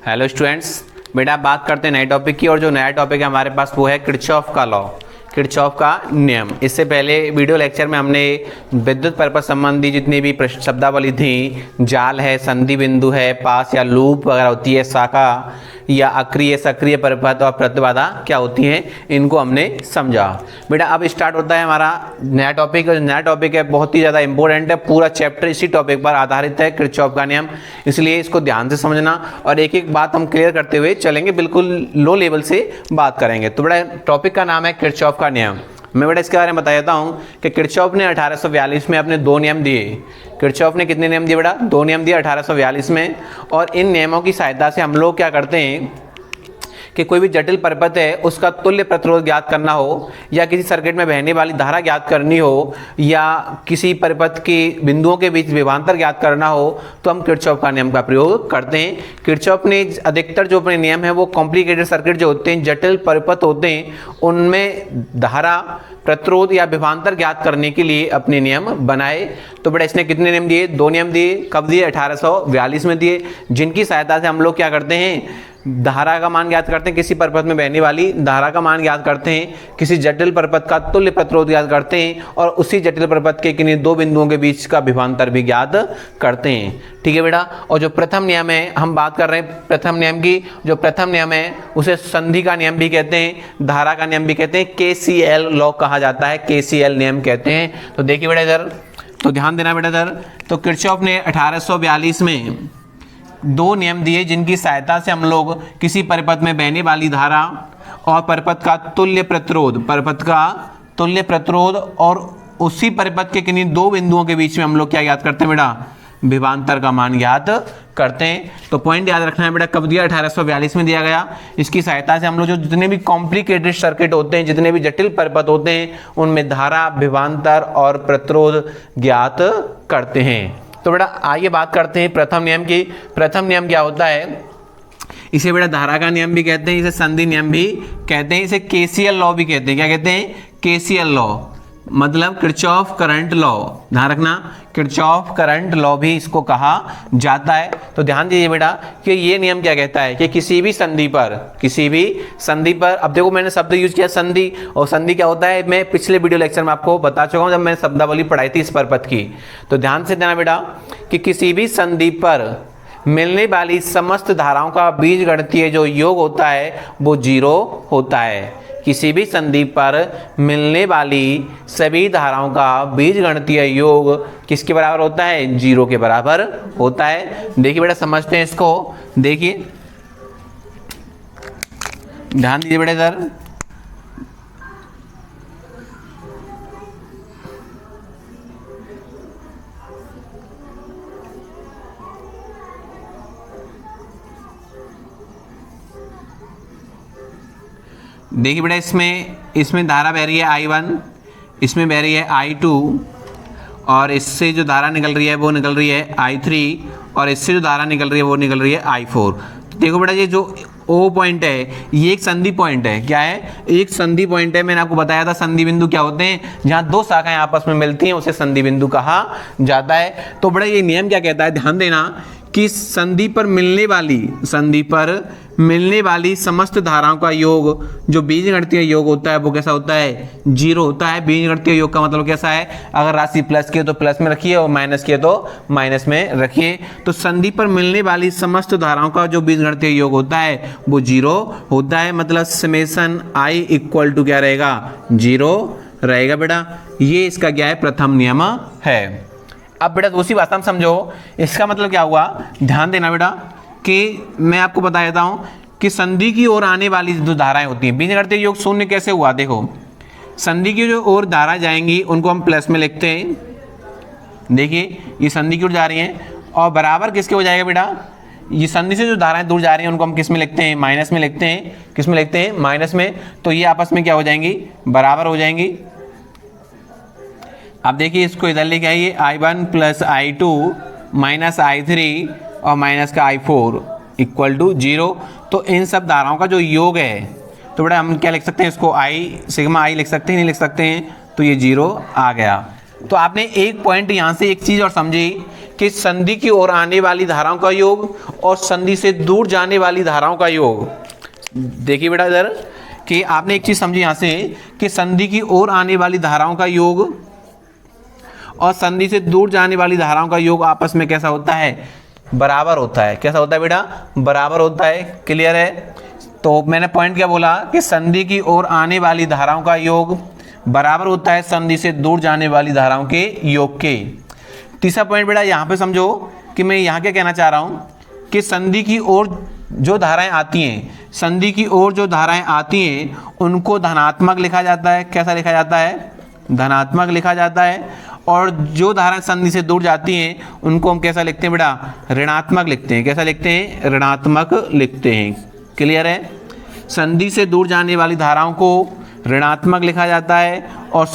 Hello students, बेटा बात करते हैं नए टॉपिक की। और जो नया टॉपिक है हमारे पास वो है किरचॉफ का लॉ, किरचॉफ का नियम। इससे पहले वीडियो लेक्चर में हमने विद्युत परिपथ संबंधी जितनी भी शब्दावली थी, जाल है, संधि बिंदु है, पास या लूप वगैरह होती है, शाखा या अक्रिय सक्रिय परिपथ और प्रतिबाधा क्या होती हैं, इनको हमने समझा। बेटा अब स्टार्ट होता है हमारा नया टॉपिक। नया टॉपिक है बहुत ही ज़्यादा इंपॉर्टेंट है, पूरा चैप्टर इसी टॉपिक पर आधारित है, किरचॉफ का नियम। इसलिए इसको ध्यान से समझना और एक एक बात हम क्लियर करते हुए चलेंगे, बिल्कुल लो लेवल से बात करेंगे। तो बेटा टॉपिक का नाम है किरचॉफ का नियम। मैं बेटा इसके बारे में बता देता हूँ कि किरचॉफ ने 1842 में अपने दो नियम दिए। किरचॉफ ने कितने नियम दिए बेटा? दो नियम दिए 1842 में। और इन नियमों की सहायता से हम लोग क्या करते हैं कि कोई भी जटिल परिपथ है उसका तुल्य प्रतिरोध ज्ञात करना हो, या किसी सर्किट में बहने वाली धारा ज्ञात करनी हो, या किसी परिपथ के बिंदुओं के बीच विभवांतर ज्ञात करना हो, तो हम किरचॉफ का नियम का प्रयोग करते हैं। किरचॉफ ने अधिकतर जो अपने नियम है वो कॉम्प्लिकेटेड सर्किट जो होते हैं, जटिल परिपथ होते हैं, उनमें धारा, प्रतिरोध या विभवांतर ज्ञात करने के लिए अपने नियम बनाए। तो बेटा इसने कितने नियम दिए? दो नियम दिए। कब दिए? 1842 में दिए, जिनकी सहायता से हम लोग क्या करते हैं, धारा का मान ज्ञात करते हैं, किसी परिपथ में बहने वाली धारा का मान ज्ञात करते हैं, किसी जटिल परिपथ का तुल्य प्रतिरोध ज्ञात करते हैं, और उसी जटिल परिपथ के किन्हीं दो बिंदुओं के बीच का विभवांतर भी ज्ञात करते हैं। ठीक है बेटा। और जो प्रथम नियम है, हम बात कर रहे हैं प्रथम नियम की। जो प्रथम नियम है उसे संधि का नियम भी कहते हैं, धारा का नियम भी कहते हैं, KCL लॉ कहा जाता है, KCL नियम कहते हैं। तो देखिए बेटा इधर, तो ध्यान देना बेटा इधर। तो किरचॉफ ने 1842 में दो नियम दिए जिनकी सहायता से हम लोग किसी परिपथ में बहने वाली धारा और परिपथ का तुल्य प्रतिरोध, परिपथ का तुल्य प्रतिरोध और उसी परिपथ के किन्हीं दो बिंदुओं के बीच में हम लोग क्या याद करते हैं बेटा? विभवांतर का मान याद करते हैं। तो पॉइंट याद रखना है बेटा, कब दिया? 1842 में दिया गया। इसकी सहायता से हम लोग जो जितने भी कॉम्प्लिकेटेड सर्किट होते हैं, जितने भी जटिल परिपथ होते हैं, उनमें धारा, विभवांतर और प्रतिरोध ज्ञात करते हैं। तो बेटा आइए बात करते हैं प्रथम नियम की। प्रथम नियम क्या होता है? इसे बेटा धारा का नियम भी कहते हैं, इसे संधि नियम भी कहते हैं, इसे KCL लॉ भी कहते हैं। क्या कहते हैं? KCL लॉ, मतलब किरचॉफ करंट लॉ। ध्यान रखना, किरचॉफ करंट लॉ भी इसको कहा जाता है। तो ध्यान दीजिए बेटा कि ये नियम क्या कहता है कि किसी भी संधि पर, अब देखो मैंने शब्द यूज किया संधि, और संधि क्या होता है मैं पिछले वीडियो लेक्चर में आपको बता चुका हूं जब मैंने शब्दावली पढ़ाई थी इस परिपथ की। तो ध्यान से देना बेटा कि किसी भी संधि पर मिलने वाली समस्त धाराओं का बीजगणितीय जो योग होता है वो 0 होता है। किसी भी संधि पर मिलने वाली सभी धाराओं का बीजगणितीय योग किसके बराबर होता है? 0 के बराबर होता है। देखिए बेटा समझते हैं इसको, देखिए ध्यान दीजिए बेटा इधर। देखिए बेटा इसमें धारा बह रही है I1, इसमें बह रही है I2, और इससे जो धारा निकल रही है वो निकल रही है I3, और इससे जो धारा निकल रही है वो निकल रही है I4। तो देखो बेटा ये जो O पॉइंट है ये एक संधि पॉइंट है। क्या है? एक संधि पॉइंट है। मैंने आपको बताया था संधि बिंदु क्या होते हैं, जहां दो शाखाएं आपस में मिलती हैं उसे संधि बिंदु कहा जाता है। तो बेटा ये नियम क्या कहता है? ध्यान देना कि संधि पर मिलने वाली समस्त धाराओं का योग जो बीजगणितीय योग होता है वो कैसा होता है? 0 होता है। बीजगणितीय योग का मतलब कैसा है? अगर राशि प्लस की है तो प्लस में रखिए और माइनस की है तो माइनस में रखिए। तो संधि पर मिलने वाली समस्त धाराओं का जो बीजगणितीय योग होता है वो 0 होता है, मतलब समेशन I इक्वल टू क्या रहेगा? 0 रहेगा बेटा। ये इसका क्या है? प्रथम नियम है। अब बेटा दूसरी भाषा में समझो, इसका मतलब क्या हुआ? ध्यान देना बेटा कि मैं आपको बता देता हूं कि संधि की ओर आने वाली जो धाराएं होती हैं, बीजगणितीय योग 0 कैसे हुआ? देखो संधि की जो ओर धारा जाएंगी उनको हम प्लस में लिखते हैं। देखिए ये संधि की ओर जा रही हैं, और बराबर किसके हो जाएगा बेटा? ये संधि से जो धाराएं दूर जा रही हैं उनको हम किस में लिखते हैं? माइनस में लिखते हैं। किस में लिखते हैं? माइनस में। तो ये आपस में क्या हो जाएंगी? बराबर हो जाएंगी। अब देखिए इसको इधर लेके आइए, I1 plus I2 minus I3 और माइनस का I4 इक्वल टू 0। तो इन सब धाराओं का जो योग है, तो बेटा हम क्या लिख सकते हैं? इसको सिग्मा I लिख सकते हैं, नहीं लिख सकते हैं? तो ये 0 आ गया। तो आपने एक पॉइंट यहाँ से एक चीज़ और समझी कि संधि की ओर आने वाली धाराओं का योग और संधि से दूर जाने वाली धाराओं का योग। देखिए बेटा इधर कि आपने एक चीज समझी यहां से कि संधि की ओर आने वाली धाराओं का योग और संधि से दूर जाने वाली धाराओं का योग आपस में कैसा होता है, बराबर होता है। कैसा होता है बेटा, बराबर होता है। क्लियर है। तो मैंने पॉइंट क्या बोला कि संधि की ओर आने वाली धाराओं का योग बराबर होता है संधि से दूर जाने वाली धाराओं के योग के। तीसरा पॉइंट बेटा यहाँ पे समझो कि मैं यहाँ क्या कहना चाह रहा हूँ कि संधि की ओर जो धाराएं आती हैं, संधि की ओर जो धाराएं आती हैं उनको धनात्मक लिखा जाता है। कैसा लिखा जाता है, धनात्मक लिखा जाता है। और जो धाराएं संधि से दूर जाती हैं उनको हम कैसा लिखते हैं बेटा, ऋणात्मक लिखते हैं। कैसा लिखते हैं, ऋणात्मक लिखते हैं। क्लियर है। संधि से दूर जाने वाली धाराओं को ऋणात्मक लिखा जाता है और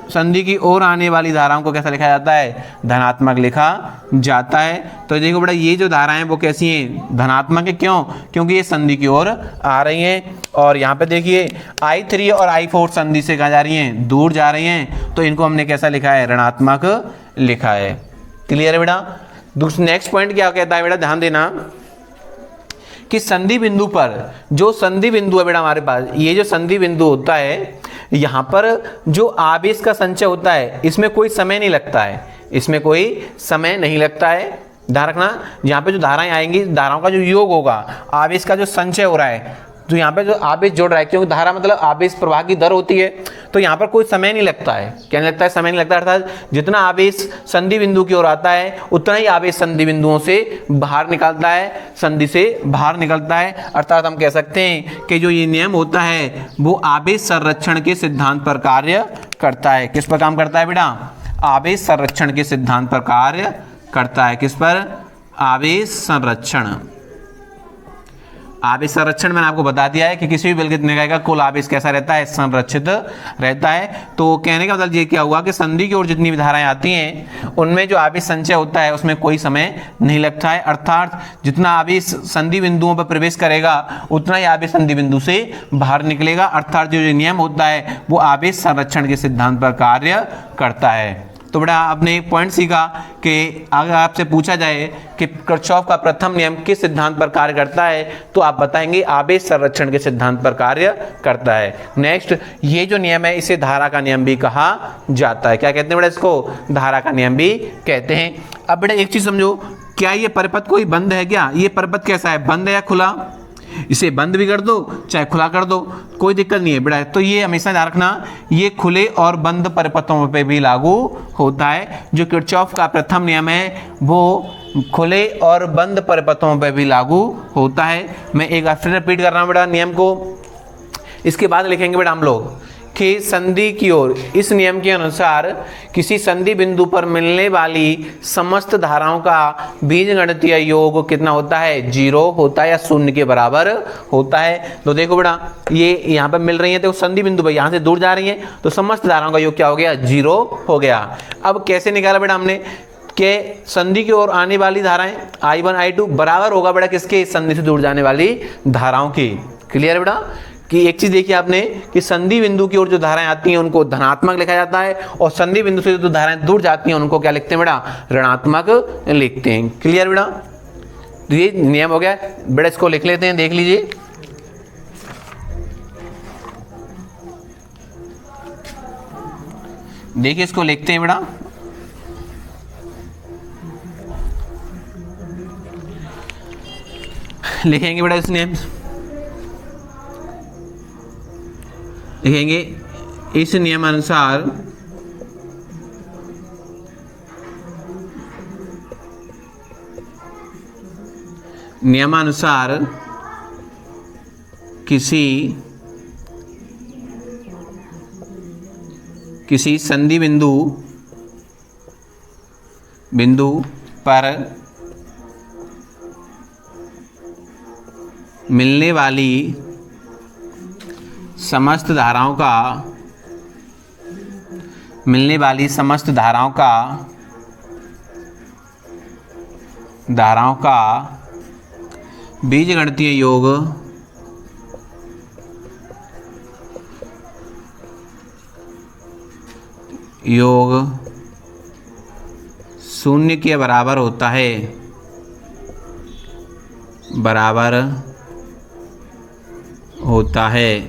संधि की ओर आने वाली धाराओं को कैसा लिखा जाता है, धनात्मक लिखा जाता है। तो देखो बेटा ये जो धाराएं हैं वो कैसी हैं, धनात्मक है। क्यों, क्योंकि ये संधि की ओर आ रही हैं। और यहाँ पे देखिए I3 और I4 संधि से कहाँ जा रही हैं, दूर जा रही हैं, तो इनको हमने कैसा लिखा है, ऋणात्मक लिखा है। क्लियर है बेटा। नेक्स्ट पॉइंट क्या कहता है बेटा, ध्यान देना कि संधि बिंदु पर, जो संधि बिंदु है बेटा हमारे पास, ये जो संधि बिंदु होता है यहाँ पर जो आवेश का संचय होता है इसमें कोई समय नहीं लगता है, इसमें कोई समय नहीं लगता है। ध्यान रखना, यहाँ पे जो धाराएं आएंगी, धाराओं का जो योग होगा, आवेश का जो संचय हो रहा है, तो यहाँ पे जो आवेश जोड़ रहा है, क्योंकि धारा मतलब आवेश प्रवाह की दर होती है, तो यहाँ पर कोई समय नहीं लगता है। क्या नहीं लगता है, समय नहीं लगता। अर्थात जितना आवेश संधि बिंदु की ओर आता है उतना ही आवेश संधि बिंदुओं से बाहर निकलता है, संधि से बाहर निकलता है। अर्थात हम कह सकते हैं कि जो ये नियम होता है वो आवेश संरक्षण के सिद्धांत पर कार्य करता है। किस पर काम करता है बेटा, आवेश संरक्षण के सिद्धांत पर कार्य करता है। किस पर, आवेश संरक्षण। आवेश संरक्षण मैंने आपको बता दिया है कि किसी भी विलगित निकाय का कुल आवेश कैसा रहता है, संरक्षित रहता है। तो कहने का मतलब ये क्या हुआ कि संधि की ओर जितनी भी धाराएं आती हैं उनमें जो आवेश संचय होता है उसमें कोई समय नहीं लगता है। अर्थात जितना आवेश संधि बिंदुओं पर प्रवेश करेगा उतना ही आवेश संधि बिंदु से बाहर निकलेगा। अर्थात जो नियम होता है वो आवेश संरक्षण के सिद्धांत पर कार्य करता है। तो बेटा आपने एक पॉइंट सीखा कि अगर आपसे पूछा जाए कि किरचॉफ का प्रथम नियम किस सिद्धांत पर कार्य करता है, तो आप बताएंगे आवेश संरक्षण के सिद्धांत पर कार्य करता है। नेक्स्ट, ये जो नियम है इसे धारा का नियम भी कहा जाता है। क्या कहते हैं बेटा, इसको धारा का नियम भी कहते हैं। अब बेटा एक चीज समझो, क्या ये परिपथ कोई बंद है क्या, ये परिपथ कैसा है, बंद है या खुला, इसे बंद भी कर दो चाहे खुला कर दो, कोई दिक्कत नहीं है बेटा। तो ये हमेशा ध्यान रखना, ये खुले और बंद परिपथों पे भी लागू होता है। जो किरचॉफ का प्रथम नियम है वो खुले और बंद परिपथों पे भी लागू होता है। मैं एक बार फिर रिपीट कर रहा हूँ बेटा नियम को। इसके बाद लिखेंगे बेटा हम लोग कि संधि की ओर, इस नियम के अनुसार किसी संधि बिंदु पर मिलने वाली समस्त धाराओं का बीजगणितीय योग कितना होता है, 0 होता है या 0 के बराबर होता है। तो देखो बेटा ये यहाँ पर मिल रही है, तो संधि बिंदु पर यहाँ से दूर जा रही है, तो समस्त धाराओं का योग क्या हो गया, 0 हो गया। अब कैसे निकाला बेटा हमने कि संधि की ओर आने वाली धाराएं I1 I2 बराबर होगा बेटा किसके, संधि से दूर जाने वाली धाराओं की। क्लियर है बेटा। कि एक चीज देखिए आपने कि संधि बिंदु की ओर जो धाराएं आती हैं उनको धनात्मक लिखा जाता है और संधि बिंदु से जो धाराएं दूर जाती हैं उनको क्या लिखते हैं बेटा, ऋणात्मक लिखते हैं। क्लियर बेटा। तो ये नियम हो गया बेटा, इसको लिख लेते हैं, देख लीजिए। देखिए इसको लिखते हैं बेटा, लिखेंगे बेटा इस नियम, लिखेंगे इस नियमानुसार किसी संधि बिंदु पर मिलने वाली समस्त धाराओं का बीजगणितीय योग शून्य के बराबर होता है, बराबर होता है।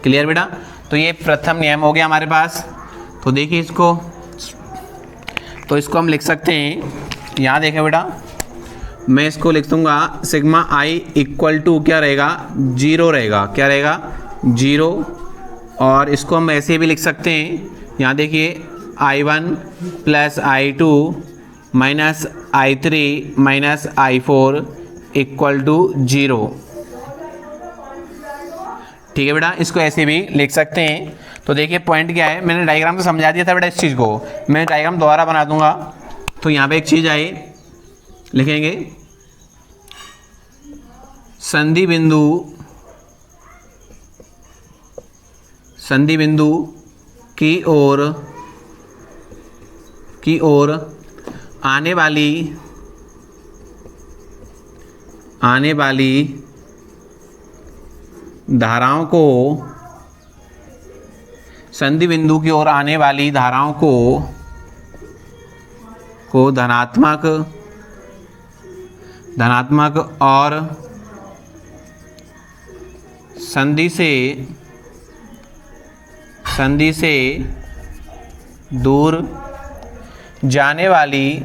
क्लियर बेटा? तो ये प्रथम नियम हो गया हमारे पास। तो देखिए इसको, तो इसको हम लिख सकते हैं, यहाँ देखें बेटा, मैं इसको लिख दूंगा सिग्मा आई इक्वल टू क्या रहेगा, 0 रहेगा। क्या रहेगा? 0। और इसको हम ऐसे भी लिख सकते हैं, यहाँ देखिए I1 plus I2 minus I3 minus I4 equal to 0। ठीक है बेटा, इसको ऐसे भी लिख सकते हैं। तो देखिए पॉइंट क्या है, मैंने डायग्राम तो समझा दिया था बेटा इस चीज़ को, मैं डायग्राम दोबारा बना दूंगा। तो यहाँ पे एक चीज़ आई, लिखेंगे संधि बिंदु की ओर आने वाली धाराओं को, संधि बिंदु की ओर आने वाली धाराओं को धनात्मक और संधि से दूर जाने वाली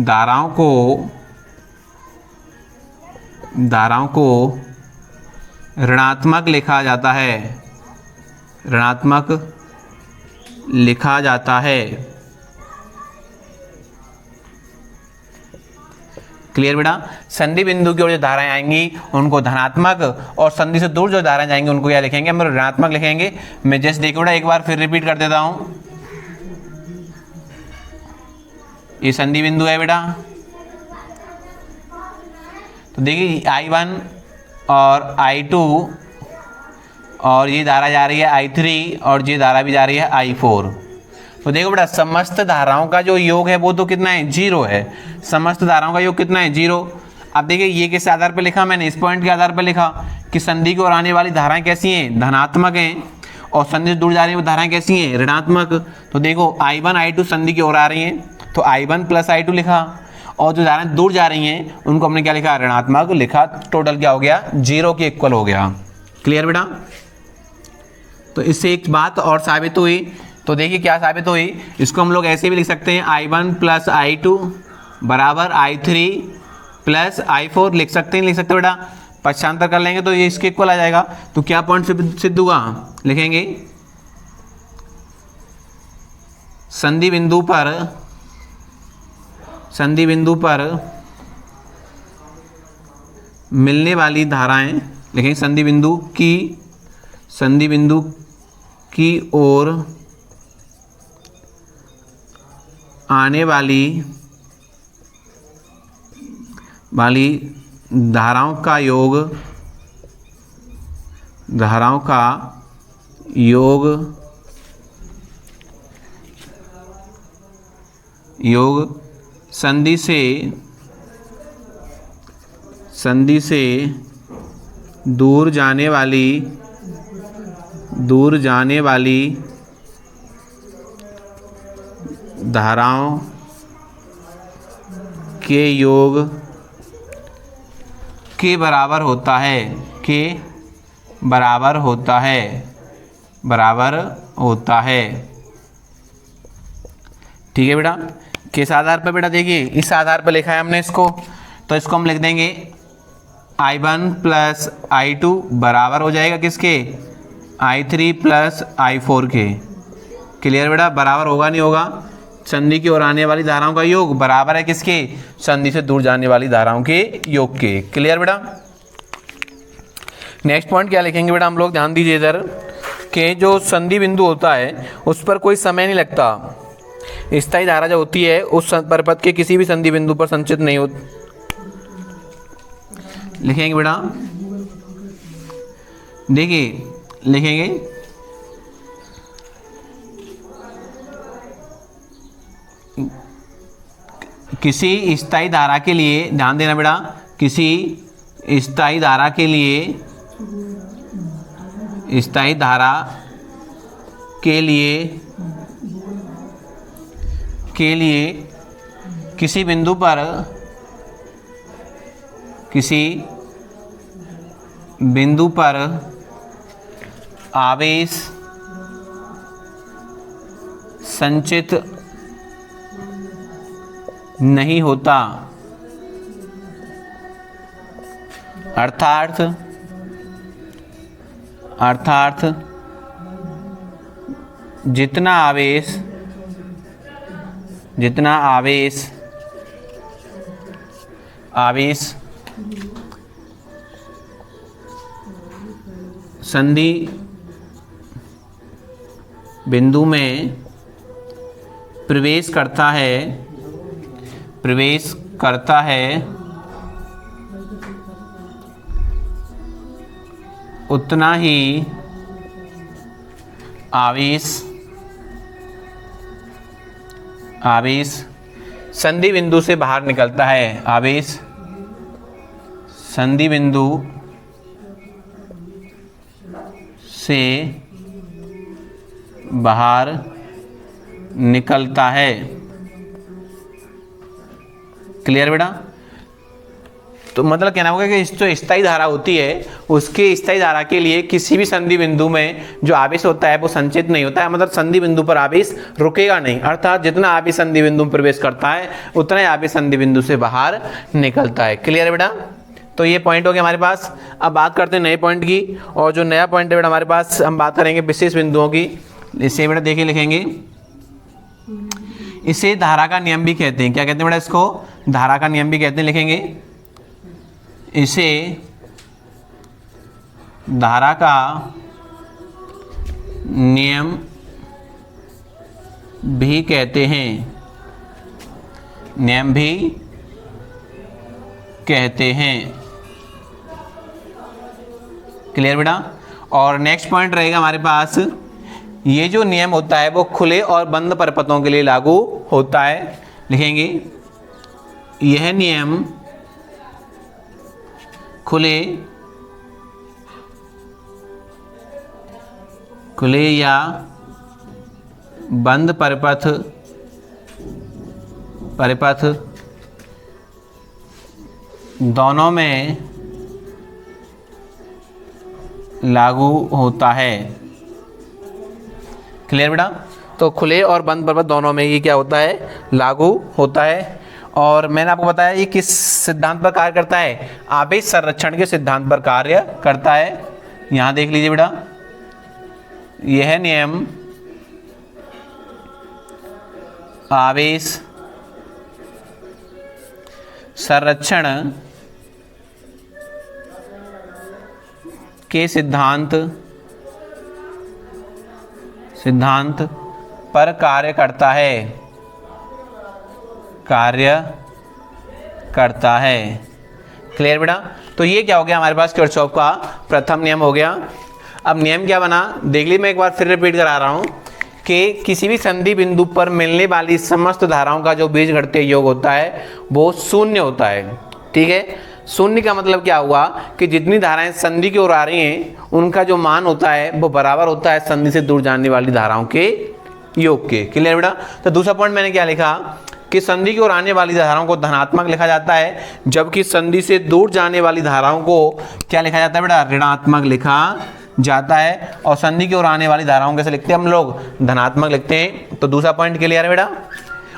धाराओं को ऋणात्मक लिखा जाता है। क्लियर बेटा? संधि बिंदु की ओर जो धाराएं आएंगी उनको धनात्मक, और संधि से दूर जो धाराएं जाएंगी उनको क्या लिखेंगे, हम ऋणात्मक लिखेंगे। मैं जस्ट देखो बेटा, एक बार फिर रिपीट कर देता हूं। ये संधि बिंदु है बेटा, तो देखिए I1 और I2, और ये धारा जा रही है I3, और ये धारा भी जा रही है I4। तो देखो बेटा, समस्त धाराओं का जो योग है वो तो कितना है, 0 है। समस्त धाराओं का योग कितना है, 0। अब देखिए ये किस आधार पर लिखा मैंने, इस पॉइंट के आधार पर लिखा कि संधि की ओर आने वाली धाराएं कैसी हैं, धनात्मक हैं, और संधि से दूर जा रही धाराएं कैसी हैं, ऋणात्मक। तो देखो I1 I2 संधि की ओर आ रही हैं, तो I1 प्लस I2 लिखा, और जो धाराएं दूर जा रही हैं उनको हमने क्या लिखा, ऋणात्मक लिखा। टोटल क्या हो गया, 0 के इक्वल हो गया। क्लियर बेटा? तो इससे एक बात और साबित हुई। तो देखिए क्या साबित हुई, इसको हम लोग ऐसे भी लिख सकते हैं, I1 प्लस I2 बराबर I3 प्लस I4 लिख सकते बेटा। पक्षांतर कर लेंगे तो ये इसके इक्वल आ जाएगा। तो क्या पॉइंट सिद्ध हुआ, लिखेंगे संधि बिंदु पर मिलने वाली धाराएं, लिखेंगे संधि बिंदु की ओर आने वाली धाराओं का योग संधि से दूर जाने वाली धाराओं के योग के बराबर होता है। ठीक है बेटा? किस आधार पर बेटा, देखिए इस आधार पर लिखा है हमने इसको, तो इसको हम लिख देंगे I1 प्लस I2 बराबर हो जाएगा किसके, I3 प्लस I4 के। क्लियर बेटा? बराबर होगा नहीं होगा, संधि की ओर आने वाली धाराओं का योग बराबर है किसके, संधि से दूर जाने वाली धाराओं के योग के। क्लियर बेटा? नेक्स्ट पॉइंट क्या लिखेंगे बेटा हम लोग, ध्यान दीजिए इधर, कि जो संधि बिंदु होता है उस पर कोई समय नहीं लगता। स्थायी धारा जो होती है उस परपथ के किसी भी संधि बिंदु पर संचित नहीं होती। लिखेंगे बेटा, देखिए लिखेंगे किसी स्थायी धारा के लिए, ध्यान देना बेटा, किसी स्थायी धारा के लिए स्थायी धारा के लिए किसी बिंदु पर आवेश संचित नहीं होता, अर्थात जितना आवेश संधि बिंदु में प्रवेश करता है उतना ही आवेश संधि बिंदु से बाहर निकलता है। आवेश संधि बिंदु से बाहर निकलता है। क्लियर बेटा? तो मतलब कहना होगा कि जो स्थायी धारा होती है उसके स्थायी धारा के लिए किसी भी संधि बिंदु में जो आवेश होता है वो संचित नहीं होता है, मतलब संधि बिंदु पर आवेश रुकेगा नहीं, अर्थात जितना आवेश संधि बिंदु में प्रवेश करता है उतना ही आवेश संधि बिंदु से बाहर निकलता है। क्लियर है बेटा? तो ये पॉइंट हो गया हमारे पास। अब बात करते हैं नए पॉइंट की, और जो नया पॉइंट है बेटा हमारे पास, हम बात करेंगे विशेष बिंदुओं की। इसे बेटा देखिए लिखेंगे, इसे धारा का नियम भी कहते हैं। क्या कहते हैं बेटा? इसको धारा का नियम भी कहते हैं। लिखेंगे इसे धारा का नियम भी कहते हैं, नियम भी कहते हैं। क्लियर बेटा? और नेक्स्ट पॉइंट रहेगा हमारे पास, ये जो नियम होता है वो खुले और बंद परिपथों के लिए लागू होता है। लिखेंगे यह नियम खुले या बंद परिपथ दोनों में लागू होता है। क्लियर बेटा? तो खुले और बंद परिपथ दोनों में ये क्या होता है? लागू होता है। और मैंने आपको बताया ये किस सिद्धांत पर कार्य करता है? आवेश संरक्षण के सिद्धांत पर कार्य करता है। यहां देख लीजिए बेटा, यह नियम आवेश संरक्षण के सिद्धांत पर कार्य करता है। क्लियर बेटा? तो ये क्या हो गया हमारे पास? किरचॉफ का प्रथम नियम हो गया। अब नियम क्या बना देख ली, मैं एक बार फिर रिपीट करा रहा हूं कि किसी भी संधि बिंदु पर मिलने वाली समस्त धाराओं का जो बीजगणितीय योग होता है वो शून्य होता है। ठीक है? शून्य का मतलब क्या हुआ कि जितनी धाराएं संधि की ओर आ रही हैं उनका जो मान होता है वो बराबर होता है संधि से दूर जाने वाली धाराओं के योग के। क्लियर बेटा? तो दूसरा पॉइंट मैंने क्या लिखा कि संधि की ओर आने वाली धाराओं को धनात्मक लिखा जाता है, जबकि संधि से दूर जाने वाली धाराओं को क्या लिखा जाता है बेटा? ऋणात्मक लिखा जाता है। और संधि की ओर आने वाली धाराओं कैसे लिखते हैं हम लोग? धनात्मक लिखते हैं। तो दूसरा पॉइंट क्लियर है बेटा?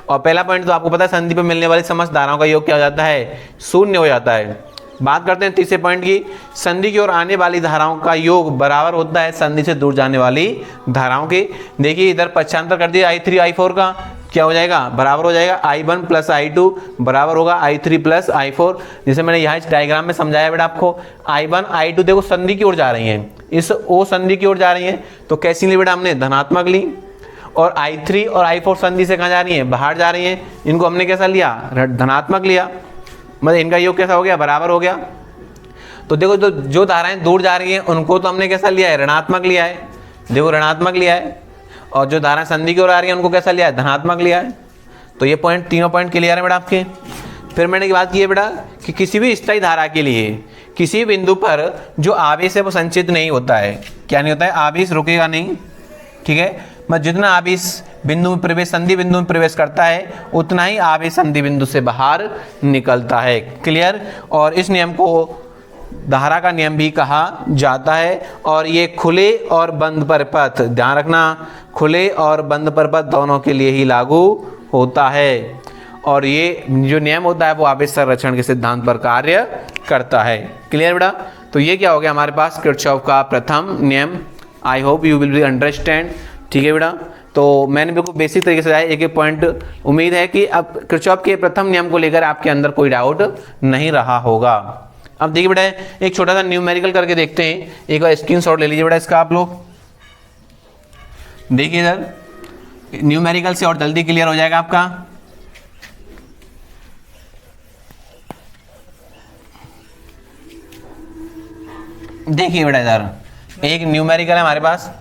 और पहला पॉइंट तो आपको पता है संधि पर मिलने वाली समस्त धाराओं का योग क्या हो जाता है? शून्य हो जाता है। बात करते हैं तीसरे पॉइंट की, संधि की ओर आने वाली धाराओं का योग बराबर होता है संधि से दूर जाने वाली धाराओं के। देखिए इधर पक्षांतर कर दिया I3 I4 का, क्या हो जाएगा? बराबर हो जाएगा I1 प्लस I2 बराबर होगा I3 प्लस I4। जैसे मैंने यहाँ इस डायग्राम में समझाया बेटा आपको, I1 I2 देखो संधि की ओर जा रही हैं, इस O संधि की ओर जा रही हैं, तो कैसी ली बेटा? हमने धनात्मक ली। और I3 और I4 संधि से कहाँ जा रही हैं? बाहर जा रही हैं, इनको हमने कैसा लिया? धनात्मक लिया, मतलब इनका योग कैसा हो गया? बराबर हो गया। तो देखो जो धाराएं दूर जा रही हैं उनको तो हमने कैसा लिया है? ऋणात्मक लिया है। देखो ऋणात्मक लिया है। और जो धाराएं संधि की ओर आ रही हैं उनको कैसा लिया है? धनात्मक लिया है। तो ये पॉइंट, तीनों पॉइंट क्लियर है बेटा आपके। फिर मैंने बात की है बेटा कि किसी भी स्थायी धारा के लिए किसी बिंदु पर जो आवेश है वो संचित नहीं होता है। क्या नहीं होता है? आवेश रुकेगा नहीं, ठीक है। मतलब जितना आवेश बिंदु में प्रवेश, संधि बिंदु में प्रवेश करता है, उतना ही आवेश संधि बिंदु से बाहर निकलता है। क्लियर? और इस नियम को धारा का नियम भी कहा जाता है। और ये खुले और बंद परिपथ, ध्यान रखना, खुले और बंद परिपथ दोनों के लिए ही लागू होता है। और ये जो नियम होता है वो आवेश संरक्षण के सिद्धांत पर कार्य करता है। क्लियर बेटा? तो ये क्या हो गया हमारे पास किरचॉफ का प्रथम नियम। I hope you will be understand. ठीक है बेटा? तो मैंने बिल्कुल बेसिक तरीके से एक एक पॉइंट, उम्मीद है कि अब किरचॉफ के प्रथम नियम को लेकर आपके अंदर कोई डाउट नहीं रहा होगा। अब देखिए बेटा, एक छोटा सा न्यूमेरिकल करके देखते हैं। एक बार स्क्रीनशॉट ले लीजिए बेटा इसका आप लोग। देखिए इधर न्यूमेरिकल से और जल्दी क्लियर हो जाएगा आपका। देखिए बेटा इधर एक न्यूमेरिकल है हमारे पास,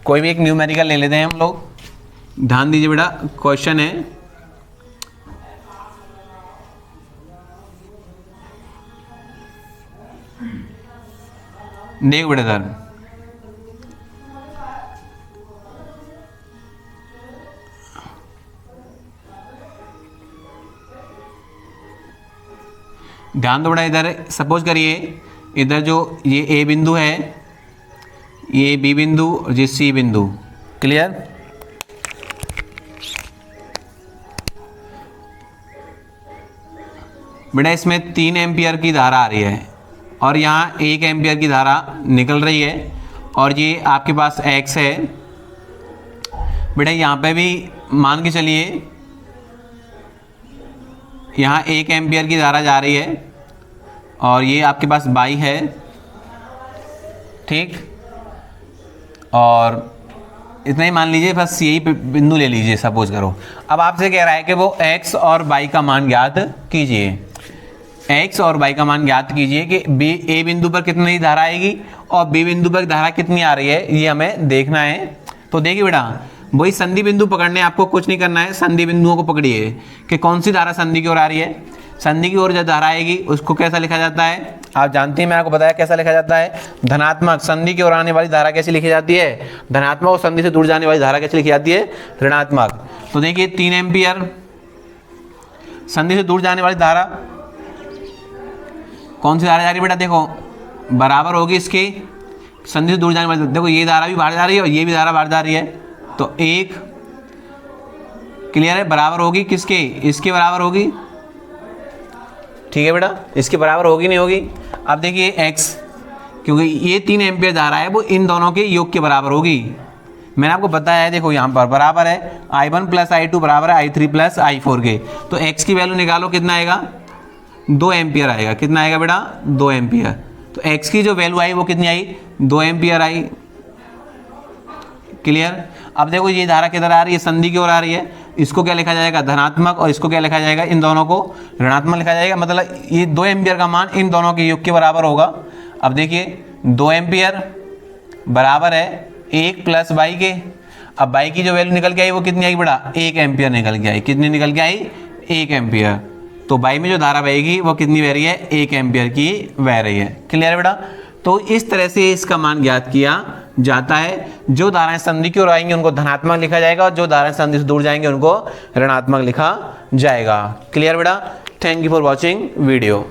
कोई भी एक न्यूमेरिकल ले लेते हैं हम लोग। ध्यान दीजिए बेटा, क्वेश्चन है देख बेटा इधर, ध्यान दो बेटा। इधर सपोज करिए, इधर जो ये ए बिंदु है, ये बी बिंदु और ये सी बिंदु। क्लियर? बेटा इसमें 3 एम्पियर की धारा आ रही है और यहाँ 1 एम्पियर की धारा निकल रही है और ये आपके पास एक्स है। बेटा यहाँ पे भी मान के चलिए यहाँ 1 एम्पियर की धारा जा रही है और ये आपके पास बाई है, ठीक। और इतना ही मान लीजिए, बस यही बिंदु ले लीजिए सपोज करो। अब आपसे कह रहा है कि वो x और y का मान ज्ञात कीजिए। x और y का मान ज्ञात कीजिए कि बी ए बिंदु पर कितनी धारा आएगी और बी बिंदु पर धारा कितनी आ रही है, ये हमें देखना है। तो देखिए बेटा, वही संधि बिंदु पकड़ने, आपको कुछ नहीं करना है, संधि बिंदुओं को पकड़िए कि कौन सी धारा संधि की ओर आ रही है। संधि की ओर जब धारा आएगी उसको कैसा लिखा जाता है, आप जानते हैं, मैं आपको बताया कैसा लिखा जाता है, धनात्मक। संधि की ओर आने वाली धारा कैसी लिखी जाती है, धनात्मक। और संधि से दूर जाने वाली धारा कैसी लिखी जाती है, ऋणात्मक। तो देखिए 3 एम्पियर संधि से दूर जाने वाली धारा, कौन सी धारा जा रही है बेटा, देखो बराबर होगी इसके संधि से दूर जाने वाली। देखो ये धारा भी बाहर जा रही है और ये भी धारा बाहर जा रही है, तो 1 क्लियर है, बराबर होगी किसके, इसके बराबर होगी। ठीक है बेटा, इसके बराबर होगी नहीं होगी। अब देखिए x, क्योंकि ये 3 एम्पियर धारा है वो इन दोनों के योग के बराबर होगी। मैंने आपको बताया है, देखो यहाँ पर बराबर है I1 + I2 बराबर है I3 + I4 के। तो x की वैल्यू निकालो, कितना आएगा, 2 एम्पियर आएगा। कितना आएगा बेटा, 2 एम्पियर। तो x की जो वैल्यू आई वो कितनी आई, 2 एम्पियर आई। क्लियर? अब देखो ये धारा किधर आ रही है, संधि की ओर आ रही है, इसको क्या लिखा जाएगा, धनात्मक, और इसको क्या लिखा जाएगा, इन दोनों को ऋणात्मक लिखा जाएगा। मतलब ये 2 एम्पियर का मान इन दोनों के योग के बराबर होगा। अब देखिए 2 एम्पियर बराबर है 1 + बाई के। अब बाई की जो वैल्यू निकल के आई वो कितनी आई बेटा, 1 एम्पियर निकल के आई। कितनी निकल के आई, 1 एम्पियर। तो बाई में जो धारा बहेगी वो कितनी बह रही है, 1 एम्पियर की बह रही है। क्लियर है बेटा? तो इस तरह से इसका मान ज्ञात किया जाता है। जो धाराएं संधि की ओर आएंगी उनको धनात्मक लिखा जाएगा और जो धाराएं संधि से दूर जाएंगे उनको ऋणात्मक लिखा जाएगा। क्लियर बेटा? Thank you for watching video.